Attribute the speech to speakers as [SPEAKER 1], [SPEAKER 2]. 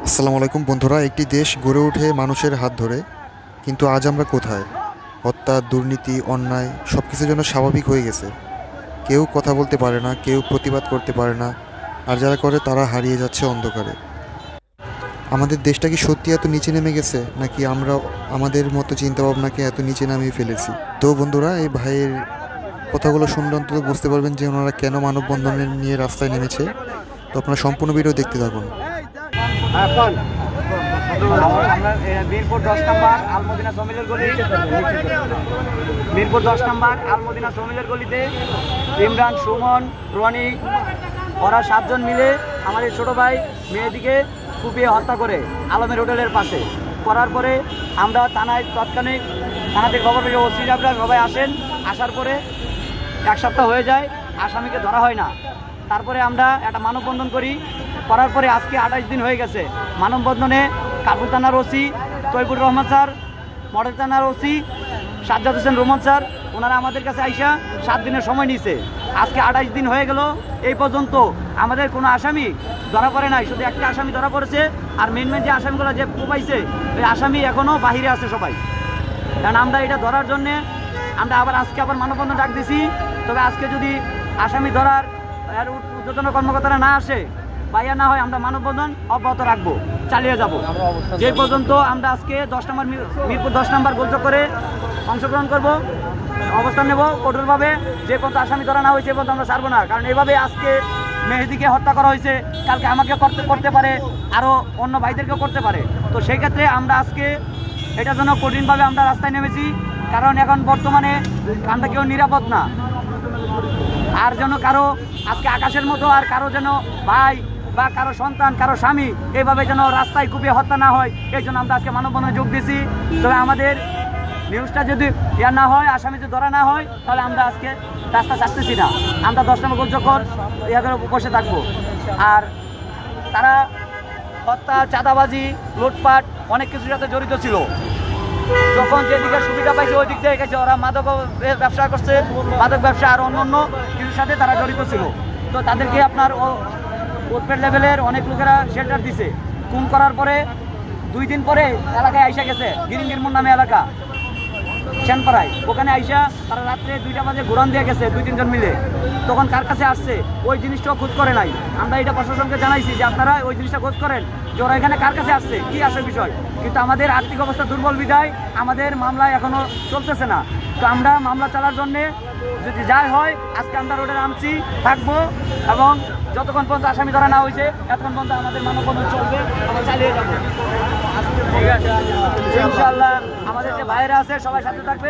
[SPEAKER 1] আসসালামু আলাইকুম বন্ধুরা। একটি দেশ গড়ে ওঠে মানুষের হাত ধরে, কিন্তু আজ আমরা কোথায়? হত্যা, দুর্নীতি, অন্যায় সব কিছু যেন স্বাভাবিক হয়ে গেছে। কেউ কথা বলতে পারে না, কেউ প্রতিবাদ করতে পারে না, আর যারা করে তারা হারিয়ে যাচ্ছে অন্ধকারে। আমাদের দেশটা কি সত্যি এত নিচে নেমে গেছে, নাকি আমরা আমাদের মতো চিন্তাভাবনাকে এত নিচে নামিয়ে ফেলেছি? তো বন্ধুরা, এই ভাইয়ের কথাগুলো শুনলে অন্তত বুঝতে পারবেন যে ওনারা কেন মানববন্ধন নিয়ে রাস্তায় নেমেছে। তো আপনারা সম্পূর্ণ ভিডিও দেখতে থাকুন।
[SPEAKER 2] আমরা মিরপুর 10 নম্বর আলমদিনা সমিলের গলি, মিরপুর 10 নম্বর আলমদিনা সমিলের গলিতে ইমরান, সুমন, রনি ওরা 7 জন মিলে আমাদের ছোট ভাই মেয়েদিকে কুপিয়ে হত্যা করে আলমের হোটেলের পাশে করার পরে আমরা থানায় তৎক্ষণিক থানা থেকে খবর পেয়ে ওসি সাহেবরা সবাই আসেন। আসার পরে 1 সপ্তাহ হয়ে যায়, আসামিকে ধরা হয় না। তারপরে আমরা একটা মানববন্ধন করার পরে আজকে 28 দিন হয়ে গেছে। মানববন্ধনে কাপুর থানার OC Taibur Rahman sir, model থানার ওসি সাজ্জাদ হোসেন রহমান স্যার, ওনারা আমাদের কাছে আইসা 7 দিনের সময় নিয়েছে। আজকে 28 দিন হয়ে গেল, এই পর্যন্ত আমাদের কোনো আসামি ধরা পড়ে নাই। শুধু একটা আসামি ধরা পড়েছে, আর মেন যে আসামিগুলো যে কোপাইছে ওই আসামি এখনও বাহিরে আছে সবাই। কারণ আমরা এটা ধরার জন্যে আমরা আজকে আবার মানববন্ধন ডাক দিছি। তবে আজকে যদি আসামি ধরার ঊর্ধ্বতন কর্মকর্তারা না আসে, বাইয়া না হয়, আমরা মানববন্ধন অব্যাহত রাখবো, চালিয়ে যাব যে পর্যন্ত। আমরা আজকে 10 নম্বর মিরপুর 10 নম্বর গোলচক্করে অংশগ্রহণ করব, অবস্থান নেব কঠোরভাবে। যে পর্যন্ত আসামি ধরা না হয়েছে এ পর্যন্ত আমরা ছাড়বো না। কারণ এভাবে আজকে মেহেদিকে হত্যা করা হয়েছে, কালকে আমাকে করতে পারে, আরও অন্য ভাইদেরকেও করতে পারে। তো সেই ক্ষেত্রে আমরা আজকে এটার জন্য কঠিনভাবে আমরা রাস্তায় নেমেছি। কারণ এখন বর্তমানে আমরা কেউ নিরাপদ না। আর যেন কারো আজকে আকাশের মতো আর কারো যেন ভাই বা কারো সন্তান, কারো স্বামী এইভাবে যেন রাস্তায় কুপিয়ে হত্যা না হয়, এই জন্য আমরা আজকে মানববন্ধনে যোগ দিয়েছি। তবে আমাদের নিউজটা যদি না হয়, আসামি যদি ধরা না হয়, তাহলে আমরা আজকে রাস্তা ছাড়তেছি না। আমরা 10 নম্বর গোলচক্কর ইয়াদের বসে থাকবো। আর তারা হত্যা, চাঁদাবাজি, লুটপাট অনেক কিছুর সাথে জড়িত ছিল। যখন যেদিকে সুবিধা পাইছে ওই দিক থেকে গেছে, ওরা মাদক ব্যবসা করছে, মাদক ব্যবসা আর অন্য কিছুর সাথে তারা জড়িত ছিল। তো তাদেরকে আপনার ওপেন লেভেলের অনেক লোকেরা শেল্টার দিছে। খুন করার পরে 2 দিন পরে এলাকায় আইসা গেছে, গিরিঙ্গিরমোড় নামে এলাকা শ্যানপাড়ায়, ওখানে আইসা তারা রাত্রে 2টা বাজে ঘোরান দিয়ে গেছে 2-3 জন মিলে। তখন কার কাছে আসছে ওই জিনিসটাও খোঁজ করে নাই। আমরা এটা প্রশাসনকে জানাইছি যে আপনারা ওই জিনিসটা খোঁজ করেন যে ওরা এখানে কার কাছে আসছে, কি আসে বিষয়। কিন্তু আমাদের আর্থিক অবস্থা দুর্বল বিধায় আমাদের মামলা এখনও চলতেছে না। তো আমরা মামলা চালার জন্যে যদি যাই হয়, আজকে আমরা রোডে নামছি, থাকবো, এবং যতক্ষণ পর্যন্ত আসামি ধরা না হয়েছে এতক্ষণ পর্যন্ত আমাদের মানববন্ধন চলবে, আমরা চালিয়ে যাবো। ঠিক আছে, ইনশাআল্লাহ আমাদের যে ভাইয়েরা আছে সবাই সাথে থাকবে।